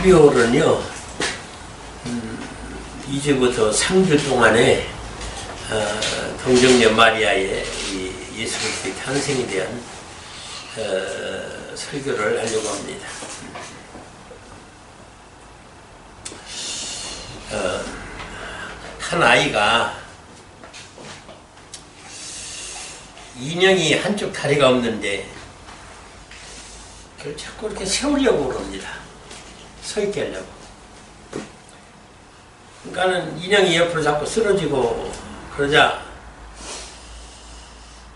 12월은요, 2주부터 3주 동안에 동정녀 마리아의 이 예수 그리스도의 탄생에 대한 설교를 하려고 합니다. 한 아이가 인형이 한쪽 다리가 없는데 그걸 자꾸 이렇게 세우려고 그럽니다. 서 있게 하려고. 그러니까는 인형이 옆으로 자꾸 쓰러지고 그러자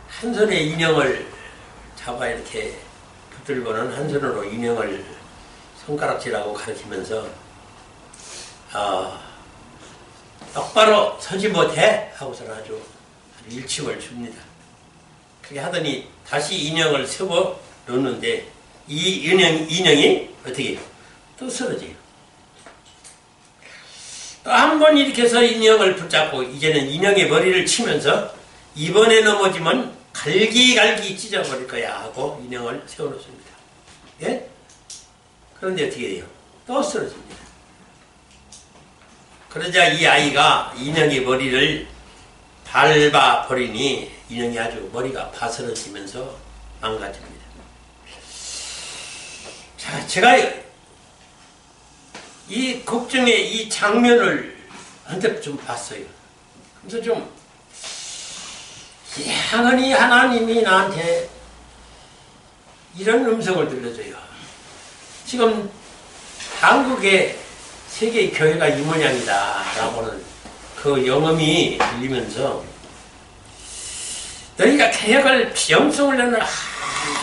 한 손에 인형을 잡아 이렇게 붙들고는 한 손으로 인형을 손가락질하고 가르치면서 똑바로 서지 못해? 하고서는 아주 일침을 줍니다. 그렇게 하더니 다시 인형을 세워 놓는데 이 인형이 어떻게 해요? 또 쓰러져요. 또 한 번 이렇게 해서 인형을 붙잡고 이제는 인형의 머리를 치면서 이번에 넘어지면 갈기갈기 찢어버릴 거야 하고 인형을 세워놓습니다. 예? 그런데 어떻게 해요? 또 쓰러집니다. 그러자 이 아이가 인형의 머리를 밟아버리니 인형이 아주 머리가 바스러지면서 망가집니다. 자, 제가 이 걱정의 이 장면을 한때 좀 봤어요. 그래서 좀 향연히 하나님이 나한테 이런 음성을 들려줘요. 지금 한국의 세계 교회가 이 모양이다 라고는 그 영음이 들리면서 너희가 개혁을 영성을 내는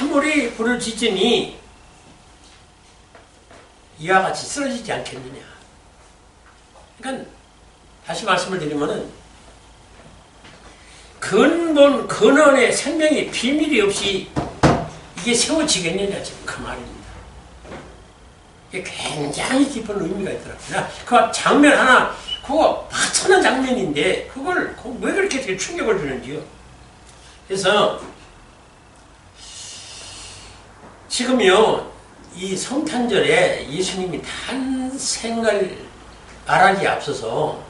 아무리 부르짖으니 이와 같이 쓰러지지 않겠느냐. 그러니까 다시 말씀을 드리면은 근원의 생명의 비밀이 없이 이게 세워지겠느냐 지금 그 말입니다. 이게 굉장히 깊은 의미가 있더라고요. 그 장면 하나 그거 파천한 장면인데 그걸 왜 그렇게 충격을 주는지요. 그래서 지금요 이 성탄절에 예수님이 탄생을 말하기에 앞서서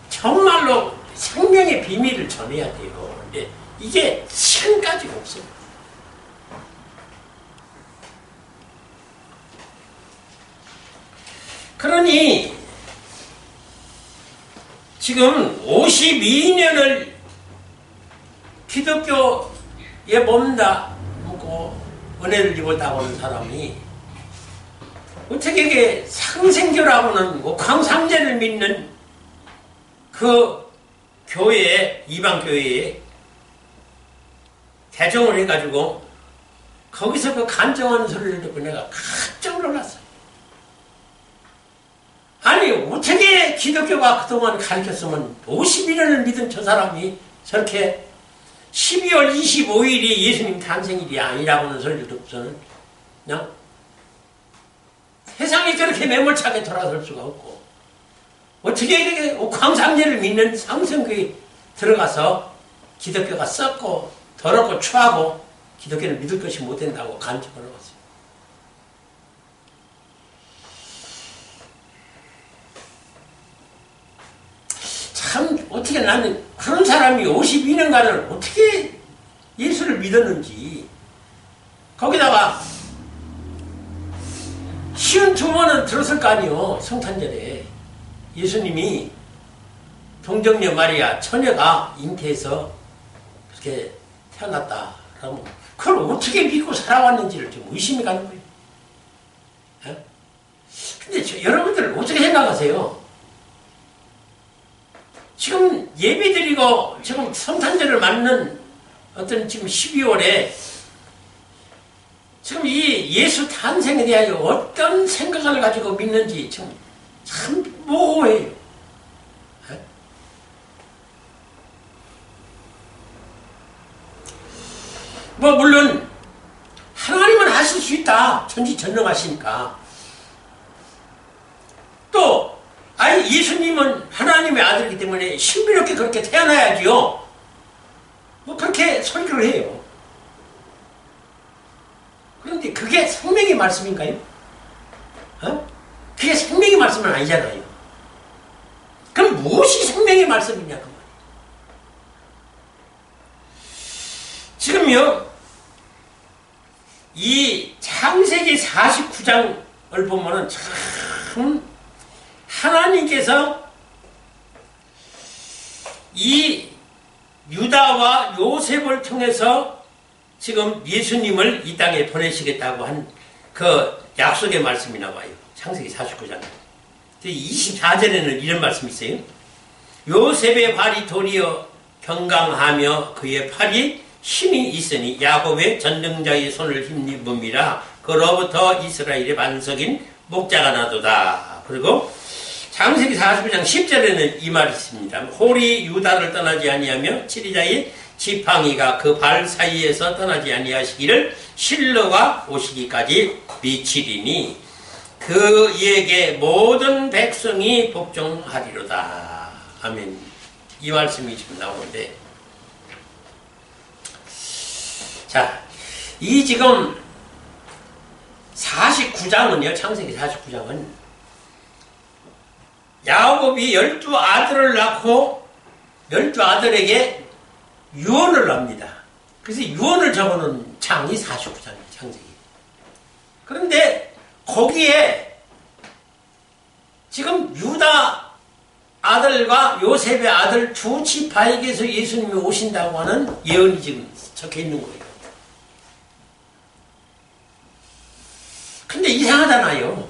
정말로 생명의 비밀을 전해야 돼요. 근데 이게 시간까지 없어요. 그러니 지금 52년을 기독교에 몸다 묻고 은혜를 입었다고 하는 사람이 어떻게 이게 상생교라고는 옥황상제를 믿는 그 교회에 이방 교회에 대종을 해가지고 거기서 그 간증하는 소리를 듣고 내가 깜짝 놀랐어요. 아니 어떻게 기독교가 그동안 가르쳤으면 51년을 믿은 저 사람이 저렇게 12월 25일이 예수님 탄생일이 아니라고 하는 소리를 듣고서는 그냥 세상이 저렇게 매몰차게 돌아설 수가 없고 어떻게 이렇게 옥황상제를 믿는 상승교에 들어가서 기독교가 썩고 더럽고 추하고 기독교를 믿을 것이 못 된다고 간증을 하고 참 어떻게 나는 그런 사람이 52년간을 어떻게 예수를 믿었는지 거기다가 쉬운 주문은 들었을 거 아니에요. 성탄절에 예수님이 동정녀 마리아 처녀가 잉태해서 그렇게 태어났다 그러면 그걸 어떻게 믿고 살아왔는지를 좀 의심이 가는 거예요. 예? 근데 여러분들 어떻게 생각하세요? 지금 예배드리고 지금 성탄절을 맞는 어떤 지금 12월에 지금 이 예수 탄생에 대하여 어떤 생각을 가지고 믿는지 지금 참 모호해요. 네? 물론 하나님은 하실 수 있다. 전지전능하시니까. 또 예수님은 하나님의 아들이기 때문에 신비롭게 그렇게 태어나야지요. 그렇게 설교를 해요. 그런데 그게 생명의 말씀인가요? 그게 생명의 말씀은 아니잖아요. 그럼 무엇이 생명의 말씀이냐 그 말이에요. 지금요 이 창세기 49장을 보면은 참 하나님께서 이 유다와 요셉을 통해서 지금 예수님을 이 땅에 보내시겠다고 한 그 약속의 말씀이 나와요. 창세기 49장 24절에는 이런 말씀이 있어요. 요셉의 발이 도리어 경강하며 그의 팔이 힘이 있으니 야곱의 전능자의 손을 힘입음이라 그로부터 이스라엘의 반석인 목자가 나도다. 그리고 창세기 49장 10절에는 이 말이 있습니다. 홀이 유다를 떠나지 아니하며 치리자의 지팡이가 그 발 사이에서 떠나지 아니하시기를 실로가 오시기까지 미치리니 그에게 모든 백성이 복종하리로다. 아멘. 이 말씀이 지금 나오는데, 자, 이 지금 49장은요, 창세기 49장은 야곱이 12아들을 낳고 12아들에게 유언을 합니다. 그래서 유언을 적어놓은 장이 49장이에요, 창세기. 그런데 거기에 지금 유다 아들과 요셉의 아들 두 지파에게서 예수님이 오신다고 하는 예언이 지금 적혀 있는 거예요. 근데 이상하잖아요.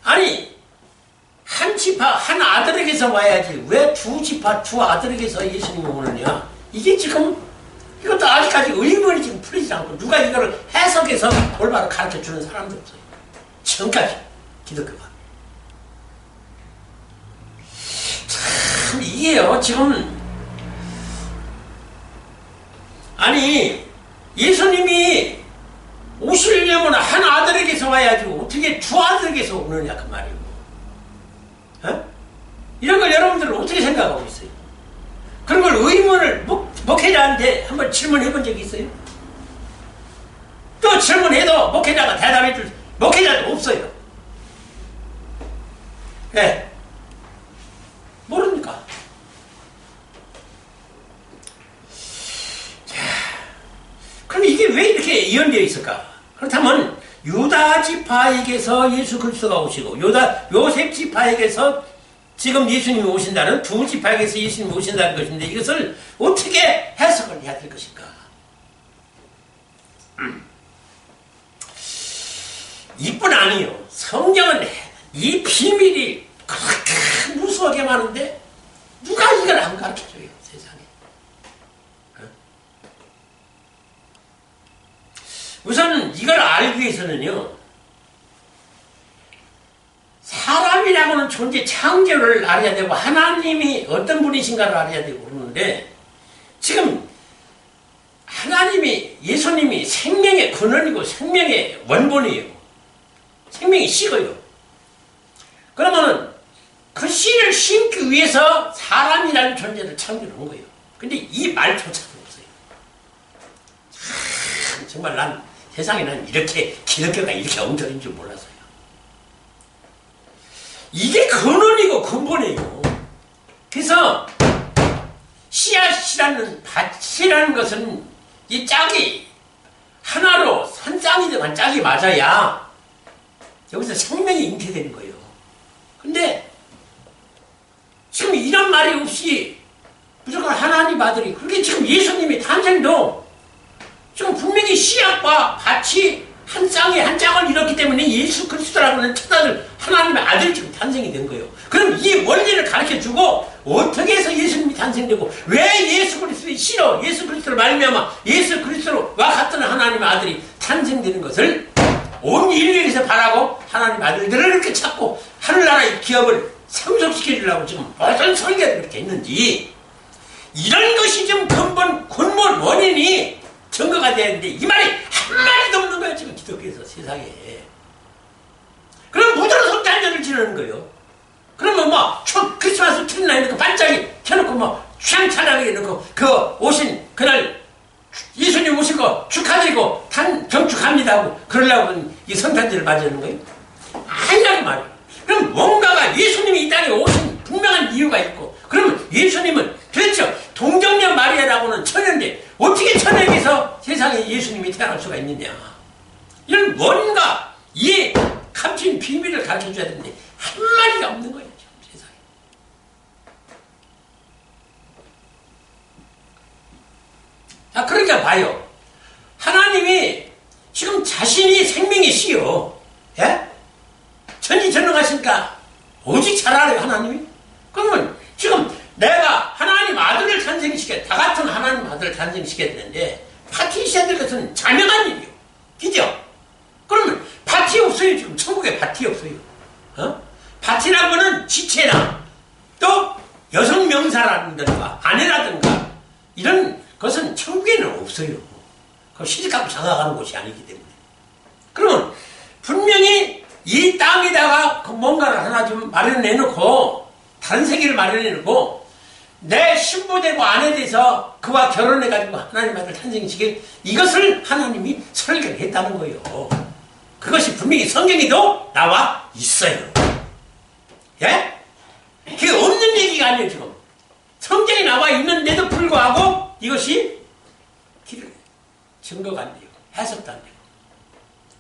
아니, 한 지파, 한 아들에게서 와야지 왜 두 지파, 두 아들에게서 예수님이 오느냐? 이게 지금, 이것도 아직까지 의문이 지금 풀리지 않고 누가 이거를 해석해서 올바로 가르쳐주는 사람도 없어요. 지금까지 기독교가. 참 이게요 지금 아니 예수님이 오시려면 한 아들에게서 와야지 어떻게 두 아들에게서 오느냐 그 말이고. 어? 이런 걸 여러분들은 어떻게 생각하고 있어요? 그런 걸 의문을 목회자한테 한번 질문해 본 적이 있어요? 또 질문해도 목회자가 대답해 줄 목회자도 없어요. 네. 모릅니까? 자, 그럼 이게 왜 이렇게 이연되어 있을까? 그렇다면 유다 지파에게서 예수 그리스도가 오시고 요셉 지파에게서 지금 예수님이 오신다는 두 지파에게서 예수님이 오신다는 것인데 이것을 어떻게 해석을 해야 될 것인가? 이뿐 아니요. 성경은 이 비밀이 그렇게 무수하게 많은데 누가 이걸 안 가르쳐줘요 세상에. 우선 이걸 알기 위해서는요 사람이라고는 존재 창조를 알아야 되고 하나님이 어떤 분이신가를 알아야 되고 그러는데 지금 하나님이 예수님이 생명의 근원이고 생명의 원본이에요. 생명이 식어요. 그러면은 그 씨를 심기 위해서 사람이라는 존재를 창조한 거예요. 근데 이 말조차도 없어요. 정말 난 세상에 난 이렇게 기독교가 이렇게 엉터리인 줄 몰랐어요. 이게 근원이고 근본이에요. 그래서 씨앗이라는 밭이라는 것은 이 짝이 하나로 한 짝이든 한 짝이 맞아야 여기서 생명이 잉태되는 거예요. 근데 지금 이런 말이 없이 무조건 하나님 아들이 그렇게 지금 예수님이 탄생도 지금 분명히 씨앗과 밭이 한 쌍에 한 짝을 이뤘기 때문에 예수 그리스도라고 하는 첫 아들 하나님의 아들이 지금 탄생이 된 거예요. 그럼 이 원리를 가르쳐주고 어떻게 해서 예수님이 탄생되고 왜 예수 그리스도의 씨로 예수 그리스도를 말미암아 예수 그리스도와 같은 하나님의 아들이 탄생되는 것을 온 인류에서 바라고 하나님의 아들들을 이렇게 찾고 하늘나라의 기업을 성숙시켜주려고 지금 모든 설계를 이렇게 했는지 이런 것이 좀 근본 원인이 증거가 돼야 되는데 이 말이 한마디도 없는 거예요 지금 기독교에서 세상에. 그럼 무조건 성탄절을 지내는 거예요. 그러면 뭐 크리스마스 트리나 이렇게 반짝이 켜놓고 뭐 취향찬양에 놓고 그 오신 그날 예수님 오신 거 축하드리고 경축합니다 하고 그러려고 이 성탄절을 맞이하는 거예요. 아니라고 말이에요. 그럼 뭔가가 예수님이 이 땅에 오신 분명한 이유가 있고, 그러면 예수님은 그렇죠. 동정녀 마리아라고는 처녀인데 어떻게 처녀에게서 세상에 예수님이 태어날 수가 있느냐. 이런 뭔가 이 감춘 비밀을 가르쳐줘야 되는데 한마디가 없는 거예요. 지금 세상에. 자, 그러니까 봐요. 하나님이 지금 자신이 생명이시요. 예? 전지전능하시니까 오직 잘 알아요, 하나님이. 그러면 지금 내가 하나님 아들을 탄생시켜야, 다 같은 하나님 아들을 탄생시켜야 되는데 파티 있어야 될 것은 자명한 일이요. 그죠? 그러면 파티 없어요. 지금 천국에 파티 없어요. 파티라는 거는 지체나 또 여성 명사라든가 아내라든가 이런 것은 천국에는 없어요. 그럼 시집가고 장가가는 곳이 아니기 때문에. 그러면 분명히 이 땅에다가 뭔가를 하나 좀 마련해놓고 다른 세계를 마련해놓고 내 신부되고 아내 돼서 그와 결혼해가지고 하나님 아들 탄생시킬 이것을 하나님이 설계를 했다는 거예요. 그것이 분명히 성경에도 나와 있어요. 예? 그게 없는 얘기가 아니에요. 지금 성경에 나와 있는데도 불구하고 이것이 증거가 안 돼요. 해석도 안 돼요.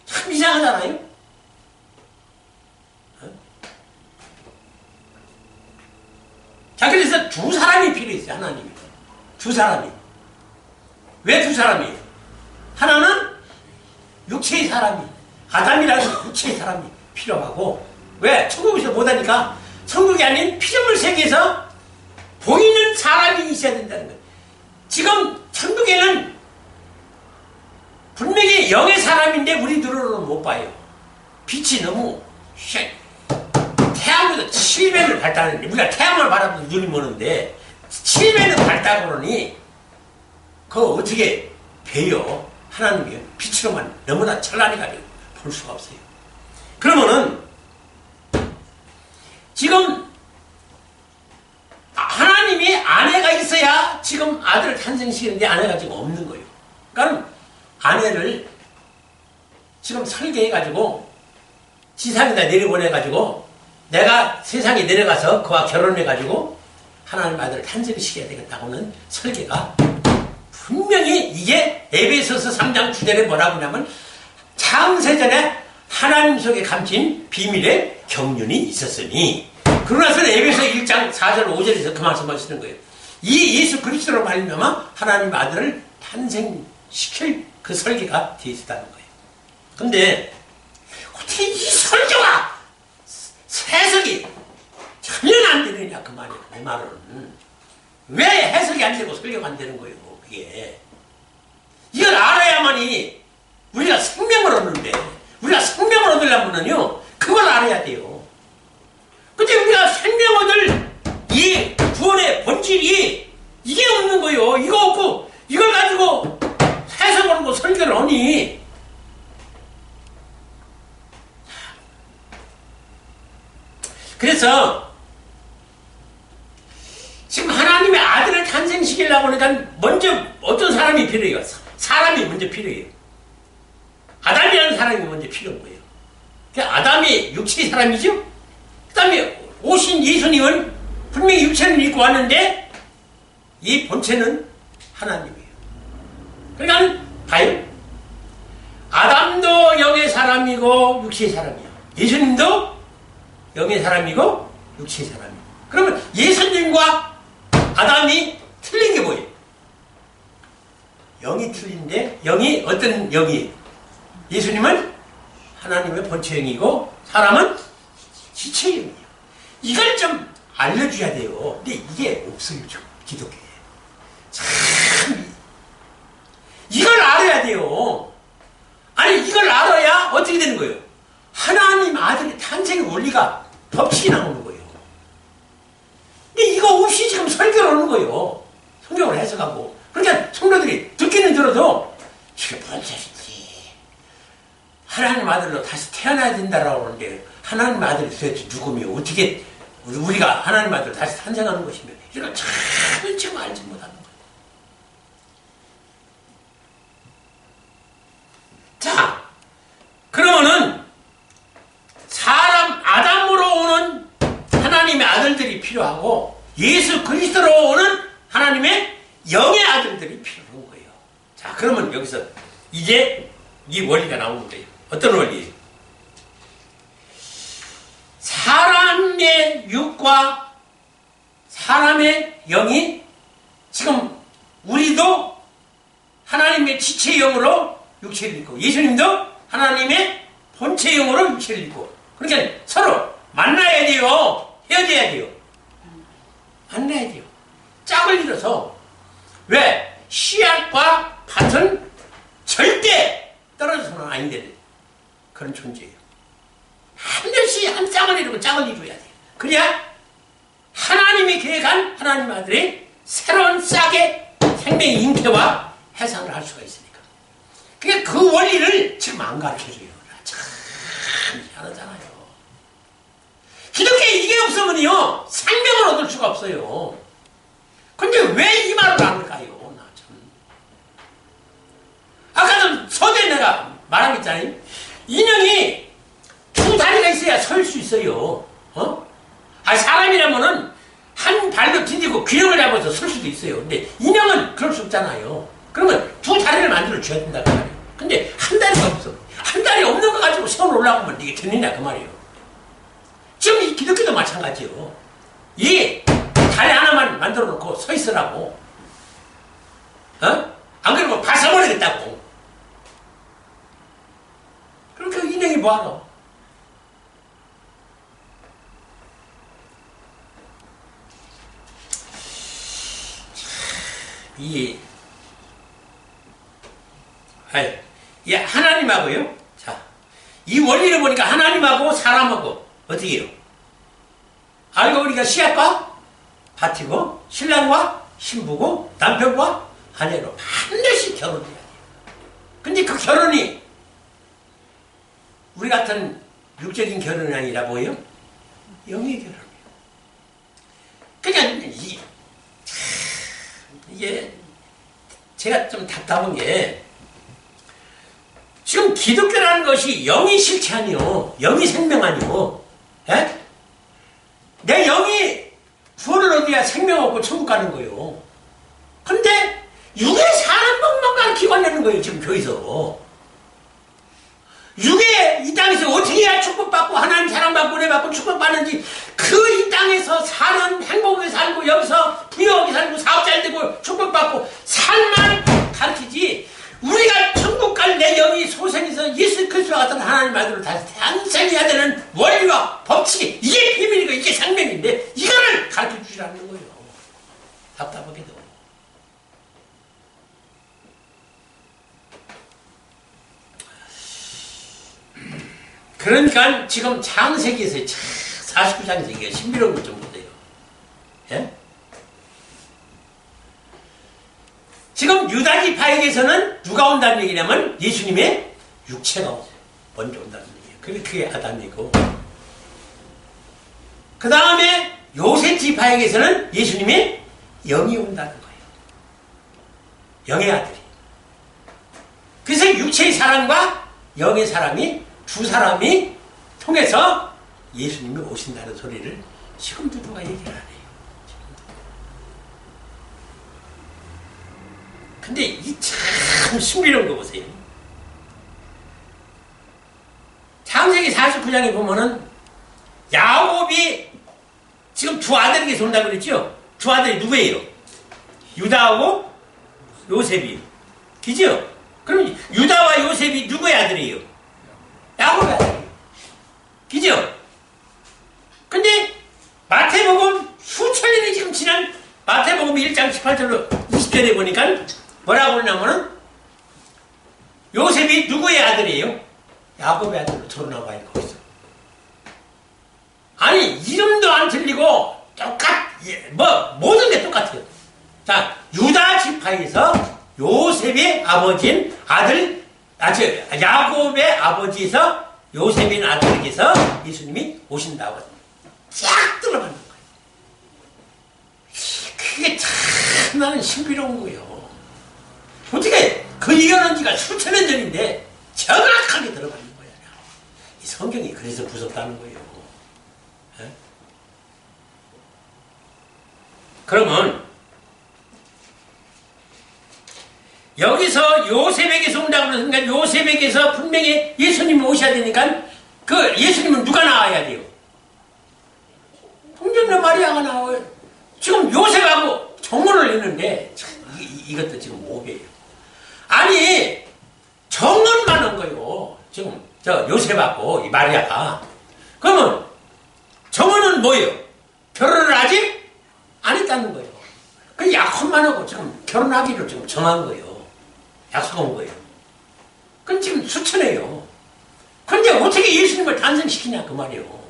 참 이상하잖아요. 자, 그래서 두 사람이 필요했어요. 하나님이. 두 사람이. 왜 두 사람이에요? 하나는 육체의 사람이, 아담이라는 육체의 사람이 필요하고, 왜? 천국에서 못하니까 천국이 아닌 피조물 세계에서 보이는 사람이 있어야 된다는 거예요. 지금 천국에는 분명히 영의 사람인데 우리 눈으로는 못 봐요. 빛이 너무 태양보다 7배를 밝다는데, 우리가 태양을 바라보면 눈이 머는데 7배는 밝다고 그러니 그거 어떻게 배요? 하나님이 빛으로만 너무나 찬란해가지고 볼 수가 없어요. 그러면은 지금 하나님이 아내가 있어야 지금 아들을 탄생시키는데 아내가 지금 없는 거예요. 그러니까 아내를 지금 설계해가지고 지상에다 내려보내가지고 내가 세상에 내려가서 그와 결혼해가지고 하나님 아들을 탄생시켜야 되겠다고는 설계가 분명히 이게 에베소서 3장 9절에 뭐라고 하냐면 창세전에 하나님 속에 감춘 비밀의 경륜이 있었으니, 그러나서는 에베소 1장 4절 5절에서 그 말씀을 하시는 거예요. 이 예수 그리스도로 말미암아 하나님 아들을 탄생시킬 그 설계가 되어 있었다는 거예요. 근데 어떻게 이 설교가 해석이 전혀 안 되느냐 그 말이에요. 내 말은 왜 해석이 안 되고 설교가 안 되는 거예요. 그게 이걸 알아야만이 우리가 생명을 얻는데, 우리가 생명을 얻으려면은요 그걸 알아야 돼요. 근데 우리가 생명 얻을 이 구원의 본질이 이게 없는 거예요. 이거 없고 이걸 가지고 해석을 하고 설교를 하니 그래서 지금 하나님의 아들을 탄생시키려고 하니까 먼저 어떤 사람이 필요해요. 사람이 먼저 필요해요. 아담이라는 사람이 먼저 필요한 거예요. 아담이 육체의 사람이죠. 그 다음에 오신 예수님은 분명히 육체는 입고 왔는데 이 본체는 하나님이에요. 그러니까 봐요. 아담도 영의 사람이고 육체의 사람이에요. 예수님도 영의 사람이고 육체의 사람이에요. 그러면 예수님과 아담이 틀린 게 뭐예요? 영이 틀린데, 영이 어떤 영이에요? 예수님은 하나님의 본체영이고 사람은 지체영이에요. 이걸 좀 알려줘야 돼요. 근데 이게 없어요. 기독교에. 참 이걸 알아야 돼요. 아니 이걸 알아야 어떻게 되는 거예요? 하나님 아들의 탄생의 원리가 법칙이 나오는 거예요. 근데 이거 없이 지금 설교를 하는 거예요. 성경을 해석하고. 그러니까 성도들이 듣기는 들어도 이게 뭔 소리지? 하나님 아들로 다시 태어나야 된다라고 하는데 하나님 아들이 도대체 누구며 어떻게 우리가 하나님 아들로 다시 탄생하는 것이며 이걸 참 지금 알지 못하는 거예요. 자, 그러면은 사람 예수 그리스도로 오는 하나님의 영의 아들들이 필요한 거예요. 자, 그러면 여기서 이제 이 원리가 나오는 거예요. 어떤 원리예요? 사람의 육과 사람의 영이 지금 우리도 하나님의 지체의 영으로 육체를 입고 예수님도 하나님의 본체의 영으로 육체를 입고 그러니까 서로 만나야 돼요. 헤어져야 돼요. 만나야 돼요. 짝을 이뤄서 왜? 씨앗과 밭은 절대 떨어져서는 안 되는 그런 존재예요. 반드시 한 짝을 이루고 짝을 이루어야 돼요. 그래야 하나님이 계획한 하나님 아들의 새로운 짝의 생명의 잉태와 해상을 할 수가 있으니까. 그러니까 그 원리를 지금 안 가르쳐줘요. 참 희한하잖아요. 기독교에 이게 없으면요 생명을 얻을 수가 없어요. 근데 왜 이 말을 안 할까요? 나 참. 아까도 서두에 내가 말한 거 있잖아요. 인형이 두 다리가 있어야 설 수 있어요. 사람이라면은 한 발로 튕기고 균형을 잡아서 설 수도 있어요. 근데 인형은 그럴 수 없잖아요. 그러면 두 다리를 만들어 줘야 된다 그 말이에요. 근데 한 다리가 없어. 한 다리 없는 거 가지고 세원 올라가면 이게 되느냐 그 말이에요. 지금 이 기독교도 마찬가지요. 이 다리 하나만 만들어 놓고 서 있으라고. 안 그러면 발사버리겠다고. 그럼 그 인형이 뭐하노? 이 하나님하고요. 자, 이 원리를 보니까 하나님하고 사람하고 어떻게 해요? 알고 보니까 씨앗과 밭이고 신랑과 신부고 남편과 아내로 반드시 결혼해야 돼요. 근데 그 결혼이 우리 같은 육적인 결혼이 아니라 뭐예요? 영의 결혼이에요. 그러니까 이게 제가 좀 답답한 게 지금 기독교라는 것이 영이 실체 아니요. 영이 생명 아니요. 에? 내 영이 구원을 얻어야 생명 얻고 천국 가는 거예요. 근데 육의 사는 법만 가르치고 하는 거예요. 지금 교회에서. 육의 이 땅에서 어떻게 해야 축복받고 하나님 사랑받고 은혜받고 축복받는지 그 이 땅에서 사는 행복하게 살고 여기서 부유하게 살고 사업 잘 되고 축복받고 살만 가르치지 우리가 천국 갈 내 영이 소생해서 예수 그리스도와 같은 하나님 아들로 다시 탄생해야 되는 원리와 법칙이 이게 비밀이고 이게 생명인데 이거를 가르쳐주지 않는 거예요. 답답하게도. 그러니까 지금 창세기에서 49장세기가 신비로운 것 좀 보세요. 예? 지금 유다지파에게서는 누가 온다는 얘기냐면 예수님의 육체가 먼저 온다는 얘기예요. 그게 아담이고 그 다음에 요셉지파에게서는 예수님의 영이 온다는 거예요. 영의 아들이. 그래서 육체의 사람과 영의 사람이 두 사람이 통해서 예수님이 오신다는 소리를 지금도 누가 얘기를 안 해요. 근데 이 참 신비로운 거 보세요. 창세기 49장에 보면은 야곱이 지금 두 아들에게서 온다고 그랬죠? 두 아들이 누구예요? 유다하고 요셉이에요. 그죠? 그럼 유다와 요셉이 누구의 아들이에요? 야곱의 아들이에요. 그죠? 근데 마태복음 수천 년이 지금 지난 마태복음 1장 18절로 20절에 보니까 뭐라고 그러냐면은 요셉이 누구의 아들이에요? 야곱의 아들로 드러나와 있는 거있어. 아니 이름도 안 틀리고 모든 게 똑같아요. 자, 유다 지파에서 요셉의 아버지인 야곱의 아버지에서 요셉인 아들에게서 예수님이 오신다고 쫙 들어가는 거예요. 그게 참 나는 신비로운 거예요. 어떻게 그 예언한 지가 수천 년 전인데 정확하게 들어가는 거야. 이 성경이 그래서 무섭다는 거예요. 에? 그러면 여기서 요셉에게서 온다고 그러니까 요셉에게서 분명히 예수님이 오셔야 되니까 그 예수님은 누가 나와야 돼요? 동정녀 마리아가 나와요. 지금 요셉하고 정언을 했는데 이것도 지금 오해예요. 아니 정언만 한 거요. 지금 저 요셉하고 이 마리아가. 그러면 정언은 뭐예요? 결혼을 아직 안 했다는 거예요. 그 약혼만 하고 지금 결혼하기로 지금 정한 거예요. 약속한 거예요. 그건 지금 수천이에요. 그런데 어떻게 예수님을 탄생시키냐 그 말이에요.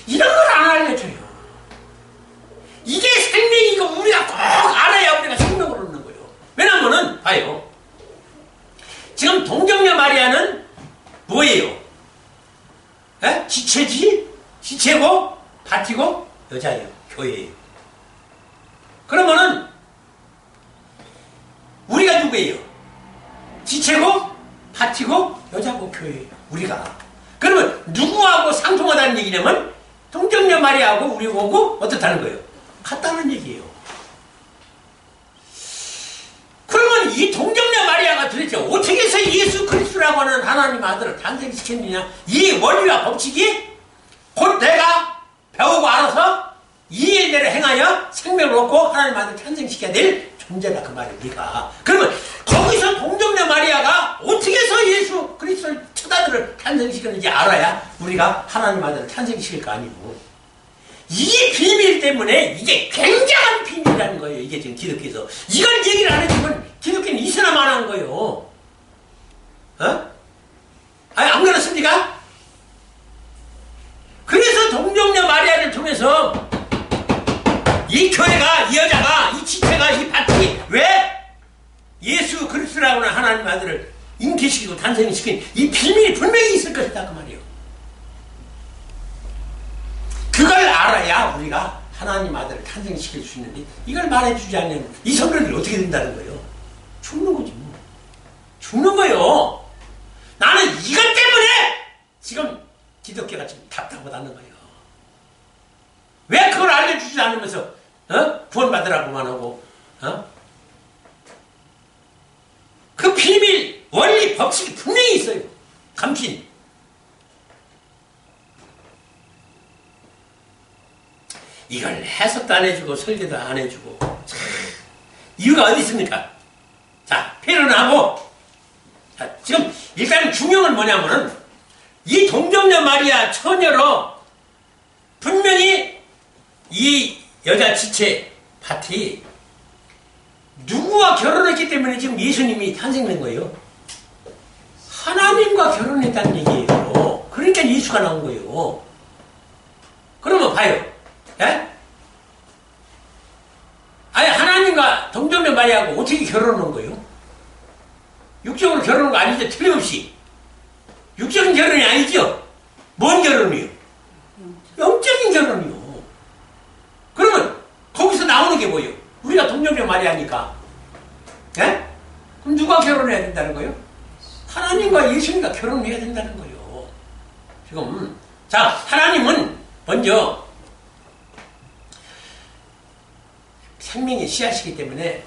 이런 걸 안 알려줘요. 이게 생명이고 우리가 꼭 알아야 우리가 생명을 얻는 거예요. 왜냐면은 봐요. 지금 동정녀 마리아는 뭐예요? 에? 지체지? 지체고 밭이고 여자예요. 교회예요. 그러면은 우리가 누구예요? 지체고 밭이고 여자고 교회예요. 우리가. 그러면 누구하고 상통하다는 얘기냐면 동정녀 마리아하고 우리하고 어떻다는 거예요? 같다는 얘기예요. 그러면 이 동정녀 마리아가 도대체 어떻게 해서 예수 그리스도라고 하는 하나님 아들을 탄생시켰느냐? 이 원리와 법칙이 곧 내가 배우고 알아서 이 일대로 행하여 생명을 얻고 하나님 아들을 탄생시켜야 될 존재다 그 말이에요. 우리가. 그러면 거기서 동정녀 마리아가 어떻게 해서 예수 그리스도의 첫 아들을 탄생시켰는지 알아야 우리가 하나님 아들을 탄생시킬 거 아니고. 이 비밀 때문에 이게 굉장한 비밀이라는 거예요. 이게 지금 기독교에서. 이걸 얘기를 안 해주면 기독교는 이서나 말하는 거예요. 어? 아니, 안 그렇습니까? 그래서 동정녀 마리아를 통해서 이 교회가, 이 여자가, 이 지체가, 이 밭이 왜 예수 그리스도라고 하는 하나님 아들을 잉태시키고 탄생시킨 이 비밀이 분명히 있을 것이다 그 말이에요. 그걸 알아야 우리가 하나님 아들을 탄생시킬 수 있는데 이걸 말해주지 않으면 이 성경이 어떻게 된다는 거예요? 죽는 거지 뭐. 죽는 거예요. 나는 이것 때문에 지금 기독교가 지금 답답하다는 거예요. 왜 그걸 알려주지 않으면서 구원받으라고만 하고 그 비밀 원리 법칙이 분명히 있어요. 감신. 이걸 해석도 안 해주고 설계도 안 해주고 참, 이유가 어디 있습니까? 자, 표현하고 자, 지금 일단 중요한 건 뭐냐면은 이 동정녀 마리아 처녀로 분명히 이 여자 지체 밭이 누구와 결혼했기 때문에 지금 예수님이 탄생된 거예요? 하나님과 결혼했다는 얘기예요. 그러니까 예수가 나온 거예요. 그러면 봐요. 예? 아니 하나님과 동정녀 마리아하고 어떻게 결혼한 거예요? 육적으로 결혼한 거 아니죠? 틀림없이. 육적인 결혼이 아니죠? 뭔 결혼이요? 영적인 결혼이요. 그러면 거기서 나오는 게 뭐예요? 우리가 동정녀 마리아니까. 예? 그럼 누가 결혼해야 된다는 거예요? 하나님과 예수님과 결혼해야 된다는 거예요. 지금 자, 하나님은 먼저 생명의 씨앗이기 때문에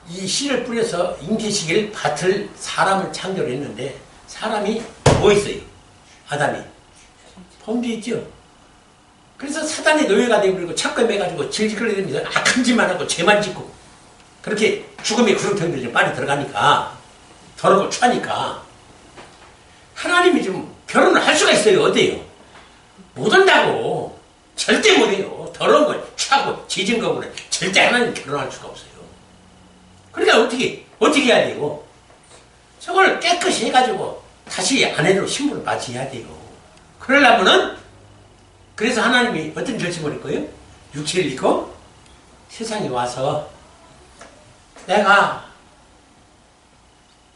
이 씨를 뿌려서 잉태시킬 밭을 사람을 창조를 했는데 사람이 뭐 있어요? 아담이 범죄했죠. 그래서 사단의 노예가 되고 착각해가지고 질질거리면서 악한 짓만 하고 죄만 짓고 그렇게 죽음의 구렁텅이를 빨리 들어가니까 더럽고 추하니까 하나님이 지금 결혼을 할 수가 있어요. 어때요? 못 한다고. 절대 못해요. 더러운 걸 추하고 지진 거고는 절대 하나님 결혼할 수가 없어요. 그러니까 어떻게 해야 돼요? 저걸 깨끗이 해가지고 다시 아내로 신부를 맞이해야 돼요. 그러려면은 그래서 하나님이 어떤 결심을 했고요? 육체를 입고 세상에 와서 내가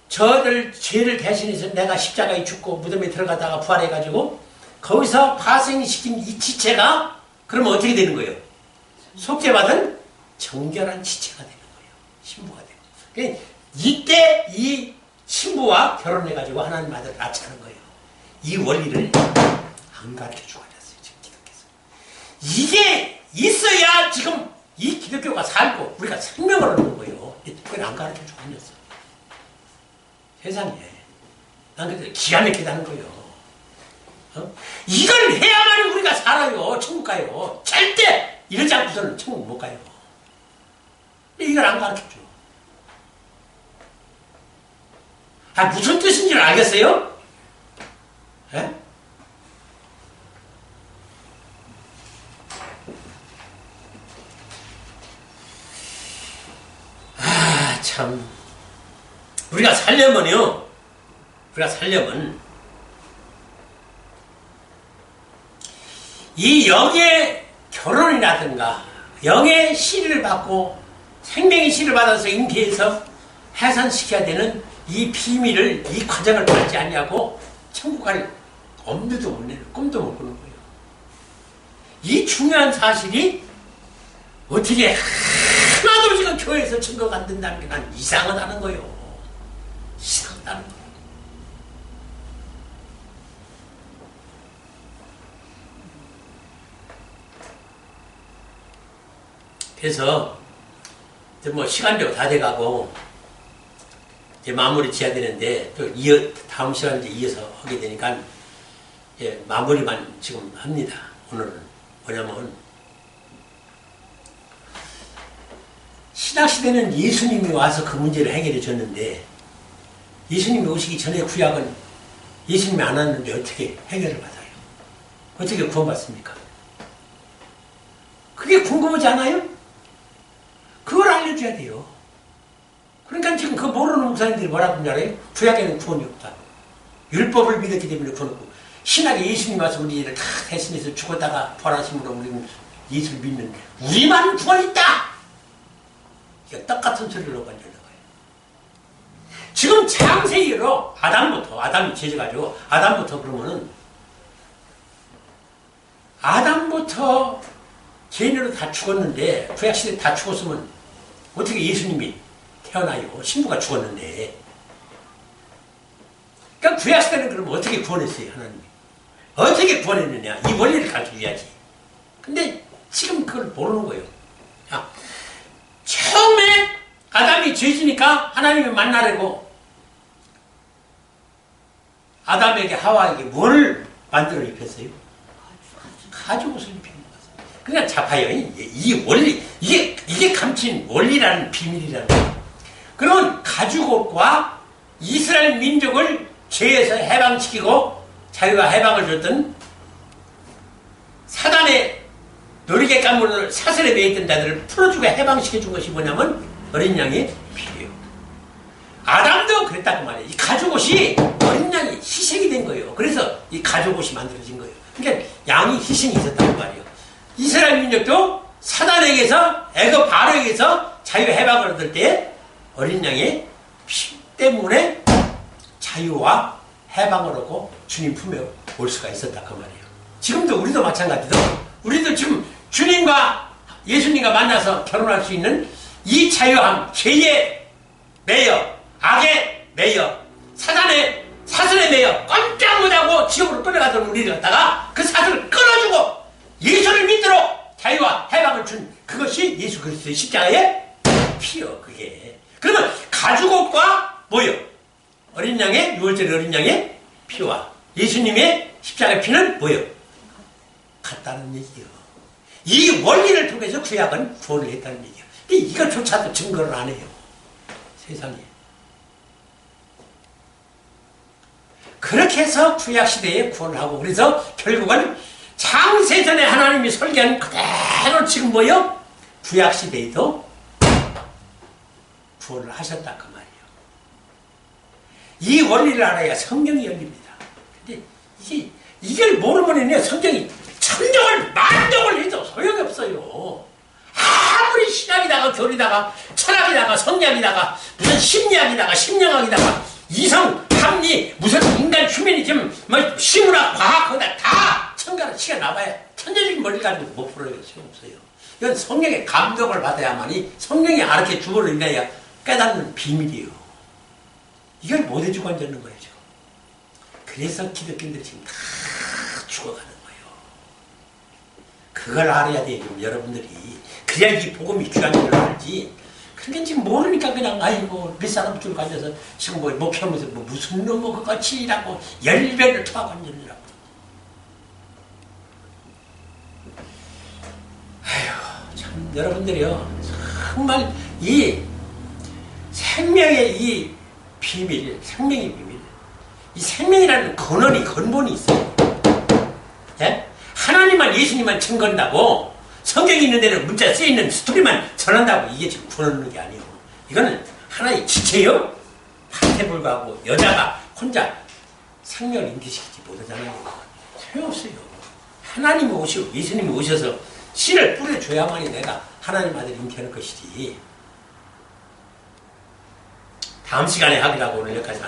저들 죄를 대신해서 내가 십자가에 죽고 무덤에 들어가다가 부활해가지고 거기서 파생시킨 이 지체가 그러면 어떻게 되는 거예요? 속죄받은 정결한 지체가 되는 거예요. 신부가 되는 거예요. 그러니까 이때 이 신부와 결혼해가지고 하나님 아들을 낳자는 거예요. 이 원리를 안 가르쳐 주고 있어요. 지금 기독교에서. 이게 있어야 지금 이 기독교가 살고 우리가 생명을 얻는 거예요. 그걸 안 가르쳐 주고 있었어. 세상에. 난 그때 기가 막히다는 거예요. 이걸 해야만 우리가 살아요. 천국 가요. 절대 이러지 않고서는 천국 못 가요. 이걸 안 가르쳐 줘. 무슨 뜻인지 알겠어요? 예? 참. 우리가 살려면요. 이 영의 결혼이라든가 영의 씨를 받고 생명의 씨를 받아서 잉태해서 해산시켜야 되는 이 비밀을, 이 과정을 받지 않냐고 천국 갈 엄두도 못 내는, 꿈도 못 꾸는 거예요. 이 중요한 사실이 어떻게 하나도 지금 교회에서 증거가 안 된다는 게 난 이상하다는 거예요. 이상하다는 거예요. 그래서 이제 뭐 시간도 다 돼가고 이제 마무리 지어야 되는데 또 다음 시간에 이제 이어서 하게 되니까 이제 마무리만 지금 합니다. 오늘은 뭐냐면 신학시대는 예수님이 와서 그 문제를 해결해 줬는데 예수님이 오시기 전에 구약은 예수님이 안 왔는데 어떻게 해결을 받아요? 어떻게 구원받습니까? 그게 궁금하지 않아요? 그걸 알려줘야 돼요. 그러니까 지금 그 모르는 목사님들이 뭐라고 하는 줄 알아요? 구약에는 구원이 없다. 율법을 믿었기 때문에 구원 없고 신학에 예수님 와서 우리를 다 대신해서 죽었다가 부활하심으로 우리는 예수를 믿는 우리만 구원 있다! 이거 똑같은 소리를 하고 앉는 거예요. 지금 창세기로 아담이 제자가죠. 아담부터 그러면은 아담부터 죄인으로 다 죽었는데 구약시대에 다 죽었으면 어떻게 예수님이 태어나요? 신부가 죽었는데. 그러니까 구약시대는 그러면 어떻게 구원했어요? 하나님이. 어떻게 구원했느냐? 이 원리를 가르쳐줘야지. 근데 지금 그걸 모르는 거예요. 자, 처음에 아담이 죄지니까 하나님이 만나려고 아담에게 하와에게 뭘 만들어 입혔어요? 가죽옷을 입힌 거예요. 그러니까 자파요. 이 원리, 이게 감춘 원리라는 비밀이라는 거예요. 그러면 가죽옷과 이스라엘 민족을 죄에서 해방시키고 자유와 해방을 줬던 사단의 노리개 가문을 사슬에 매있던 자들을 풀어주고 해방시켜준 것이 뭐냐면 어린 양의 피예요. 아담도 그랬다고 말이에요. 이 가죽옷이 어린 양이 희생이 된 거예요. 그래서 이 가죽옷이 만들어진 거예요. 그러니까 양이 희생이 있었다고 말이에요. 이스라엘 민족도 사단에게서 애굽 바로에게서 자유 해방을 얻을 때 어린 양의 피 때문에 자유와 해방을 얻고 주님 품에 올 수가 있었다 그 말이에요. 지금도 우리도 마찬가지로 우리도 지금 주님과 예수님과 만나서 결혼할 수 있는 이 자유함, 죄에 매여, 악에 매여, 사단의 사슬에 매여 깜짝 못하고 지옥으로 끌어가던 우리를 갖다가 그 사슬을 끊어주고 예수를 믿도록 자유와 해방을 준 그것이 예수 그리스도의 십자가의 피요. 그게 그러면 가죽옷과 뭐요? 어린 양의 6월절 어린 양의 피와 예수님의 십자가의 피는 뭐요? 같다는 얘기요. 이 원리를 통해서 구약은 구원을 했다는 얘기요. 근데 이것조차도 증거를 안 해요. 세상에. 그렇게 해서 구약시대에 구원을 하고 그래서 결국은 창세전에 하나님이 설계한 그대로 지금 뭐요? 구약시대에도 구원을 하셨다 그 말이에요. 이 원리를 알아야 성경이 열립니다. 근데 이걸 모르면요 성경이 천정을 만정을 해도 소용이 없어요. 아무리 신학이다가 교리다가 철학이다가 성리학이다가 무슨 심리학이다가 심령학이다가 이성, 합리, 무슨 인간 휴머니즘, 뭐 시문학, 과학 거기다 다 첨가를 치가 나봐야 천재적인 머리를 가지고 못 풀어요. 소용없어요. 이건 성령의 감동을 받아야만이 성령이 알게 주어로 인하여 깨닫는 비밀이에요. 이걸 못 해주고 앉았는 거예요. 지금. 그래서 기독교인들이 지금 다 죽어가는 거예요. 그걸 알아야 돼요, 여러분들이. 그래야 이 복음이 귀한 줄 알지. 그러니까 지금 모르니까 그냥 아이고 몇 사람 줄 가져서 지금 뭐 목회하면서 뭐 무슨 놈의 그 거치라고 열배를 토하고 앉으느라고. 아휴 참 여러분들이요 정말 이 생명의 이 비밀, 생명의 비밀, 이 생명이라는 근본이 있어요. 예? 하나님만 예수님만 증거한다고 성경에 있는 대로 문자 쓰여있는 스토리만 전한다고 이게 지금 구원하는 게 아니에요. 이거는 하나의 지체요. 밭에 불구하고 여자가 혼자 생명을 인기시키지 못하잖아요. 소용없어요. 하나님이 오시고 예수님이 오셔서 씨를 뿌려줘야만이 내가 하나님 아들 인기하는 것이지. 다음 시간에 하기라고 오늘 여기까지